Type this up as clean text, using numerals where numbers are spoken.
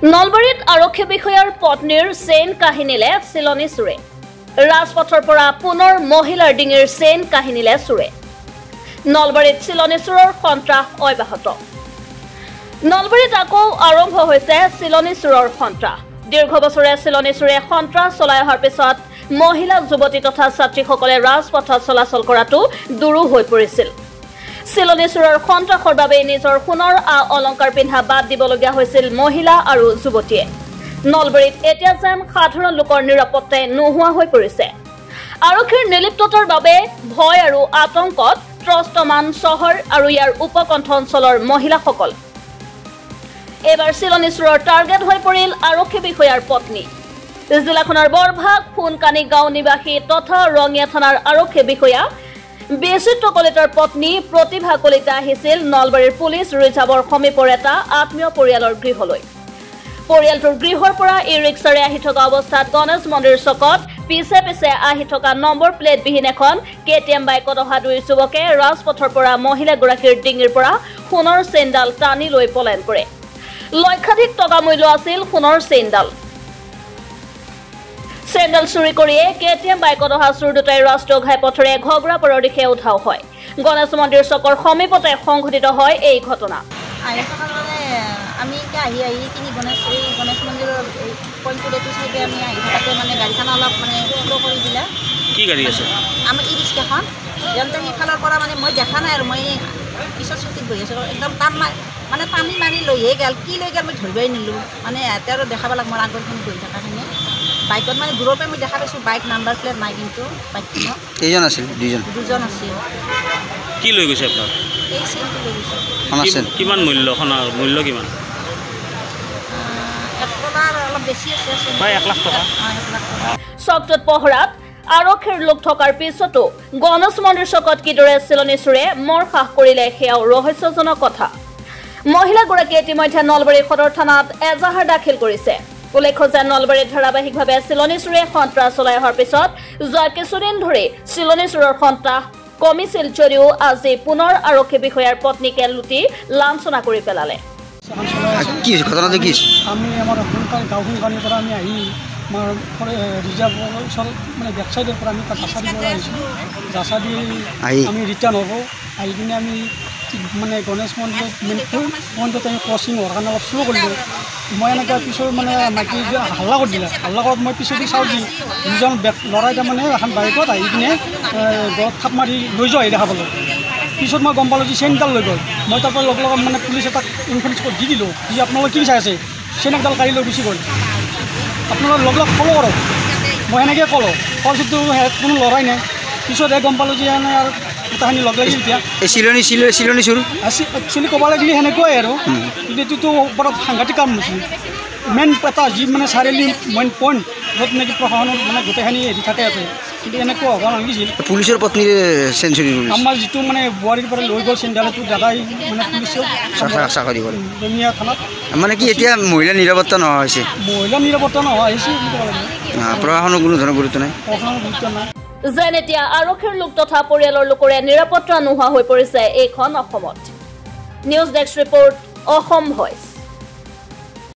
নলবাৰীত আৰক্ষী বিষয়াৰ পত্নীৰ চেইন কাহিনীলে চিলনী চুৰে ৰাজপথৰ পৰা পুনৰ মহিলাৰ ডিঙিৰ চেইন কাহিনীলে চুৰে নলবাৰীত চিলনী চুৰৰ সন্ত্ৰাস অব্যাহত নলবাৰীত আকৌ আৰম্ভ হৈছে চিলনী চুৰৰ সন্ত্ৰাস দীৰ্ঘ বছৰে চিলনী চুৰে সন্ত্ৰাস চলাই অহাৰ পিছত মহিলা যুৱতী তথা ছাত্ৰীসকলে ৰাজপথত চলাচল কৰাটো দুৰু হৈ পৰিছিল চিলনী চুৰৰ সন্ত্ৰাসৰ বাবে নিজৰ সোণৰ অলংকাৰ পিন্ধা বাদ দিবলগীয়া হৈছিল মহিলা আৰু যুৱতীয়ে নলবাৰীত এতিয়া যেন সাধাৰণ লোকৰ নিৰাপত্তাই নোহোৱা হৈ পৰিছে আৰক্ষীৰ নিলিপ্ততাৰ বাবে ভয় আৰু আতংকত ত্ৰস্তমান চহৰ আৰু ইয়াৰ উপকণ্ঠ অঞ্চলৰ মহিলাসকল এবাৰ চিলনী চুৰৰ টাৰ্গেট হৈ পৰিল আৰক্ষী বিষয়াৰ পত্নী জিলাখনৰ বৰভাগ ফুনকানী গাঁও নিবাসী তথা ৰঙিয়া থানাৰ আৰক্ষী বিষয়া বিচিত্ৰ কলিতাৰ পত্নী প্ৰতিভা কলিতা আহিছিল নলবাৰীৰ পুলিচ ৰিজাৰ্ভৰ সমীপৰ এটা আত্মীয় পৰিয়ালৰ গৃহলৈ পৰিয়ালটোৰ গৃহৰ পৰা ই ৰিক্সাৰে আহি থকা অৱস্থাত গণেশ মন্দিৰ চকত পিছে পিছে আহি থকা নম্বৰ প্লেট বিহীন এখন কেটিএম বাইকত অহা দুই যুৱকে ৰাজপথৰ পৰা মহিলাগৰাকীৰ ডিঙিৰ পৰা সোণৰ চেইনডাল টানি লৈ পলায়ন কৰে লক্ষাধিক টকা মূল্য আছিল সোণৰ চেইনডাল চেইনডাল চুৰি কৰিয়ে কেটিএম বাইকত অহা চুৰ দুটাই ৰাষ্ট্ৰীয় ঘাইপথেৰে ঘগ্ৰাপাৰৰ দিশে উধাও হয় গণেশ মন্দিৰ চকৰ সমীপতে সংঘটিত হয় এই ঘটনা আমি আহি তিনি গণেশ মন্দিৰৰ পইণ্টটো চাইডে আমি আহি থাকোঁতে মানে গাড়ীখন অলপ মানে শ্ল' কৰি দিলে কি গাড়ী আছে আমাৰ ই ৰিক্সাখন যেনতে সিফালৰ পৰা মানে মই দেখা নাই আৰু মই পিছত চকীত বহি আছোঁ একদম টান মানে টানি মাৰি লৈহে গ'ল কি লৈ গ'ল মই ধৰিবই নিলোঁ মানে ইয়াতে আৰু দেখাব লাগে মোৰ আগৰখিনি বহি থকাখিনি বাইকত মানে দূৰৰ পৰা মই দেখা পাইছোঁ বাইক নাম্বাৰ প্লেট নাই কিন্তু বাইকখনত কেইজন আছিল দুজন আছিল কি লৈ গৈছে আপোনাৰ এই চেইনটো লৈ গৈছে কিমান মূল্য মূল্য কিমান অলপ বেছি আছে প্ৰায় 1 লাখ টকা চকটোত পহৰাত আৰক্ষীৰ লোক থকাৰ পিছতো গণেশ মন্দিৰ চকত কিদৰে চিলনী চুৰে মৰসাহ কৰিলে সেয়াও ৰহস্যজনক কথা মহিলাগৰাকীয়ে ইতিমধ্যে নলবাৰী সদৰ থানাত এজাহাৰ দাখিল কৰিছে উল্লেখ্য যে নলবাৰীত ধাৰাবাহিকভাৱে চিলনী চুৰে সন্ত্ৰাস চলাই অহাৰ পিছত যোৱা কিছুদিন ধৰি চিলনী চুৰৰ সন্ত্ৰাস কমিছিল যদিও আজি পুনৰ আৰক্ষী বিষয়াৰ পত্নীকে লুটি লাঞ্ছনা কৰি পেলালে কি ঘটনাটো কি আমি আমাৰ গাঁওখন গাড়ীৰ পৰা আমি আহি আমাৰ ৰিজাৰ্ভৰ ওচৰত মানে বেক চাইডৰ পৰা আমি তাত জাচা দিব আহিছোঁ জাচা দি আমি ৰিটাৰ্ণ হ'ব আহি কিনে আমি মানে গণেশ মন্দিৰত মন্দিৰত আমি ক্ৰচিং হোৱাৰ কাৰণে অলপ শ্ল' কৰিলোঁ মই এনেকৈ পিছত মানে মাইকী হাল্লা কৰি দিলে হাল্লা কৰাত মই পিছতে চাওঁ দি দুজন ল'ৰাই তাৰমানে এখন বাইকত আহি কিনে গলত থাপ মাৰি লৈ যোৱা আহি দেখা পালোঁ পিছত মই গম পালোঁ যে চেইনডাল লৈ গ'ল মই তাৰপৰা লগে লগে মানে পুলিচ এটাক ইনফৰ্মেশ্যন দি দিলোঁ যে আপোনালোকে কি চাই আছে চেইন একডাল কাঢ়ি লৈ গুচি গ'ল আপোনালোকে লগ ফ'ল' কৰক মই সেনেকৈ ক'লোঁ তাৰপিছততো কোনো ল'ৰাই নাই পিছতহে গম পালোঁ যে এনে আৰু গোটাখিনি লগ লাগিল এতিয়া চিলনী চুৰ একচুৱেলি ক'ব লাগিলে সেনেকুৱাই আৰু কিন্তু এইটোতো বৰ সাংঘাতিক কাম হৈছিল মেইন এটা যি মানে চাৰিআলি মেইন পইণ্ট য'ত নেকি প্ৰশাসনৰ মানে গোটেইখিনি হেৰি থাকে ইয়াতে কিন্তু এনেকুৱা হ'ব নালাগিছিল পুলিচৰ পত্নীৰ চেঞ্চুৰী আমাৰ যিটো মানে বোৱাৰীৰ পৰা লৈ গ'ল চেইনডালটো দাদাই মানে পুলিচক চাকৰি কৰে ৰঙিয়া থানাত মানে কি এতিয়া মহিলা নিৰাপত্তা নোহোৱা হৈছে মহিলা নিৰাপত্তা নোহোৱা হৈছে বুলি ক'ব লাগিব প্ৰশাসনৰ কোনো ধৰণৰ গুৰুত্ব নাই প্ৰশাসনৰ গুৰুত্ব নাই যেন এতিয়া আৰক্ষীৰ লোক তথা পৰিয়ালৰ লোকৰে নিৰাপত্তা নোহোৱা হৈ পৰিছে এইখন অসমত news desk report Assam voice.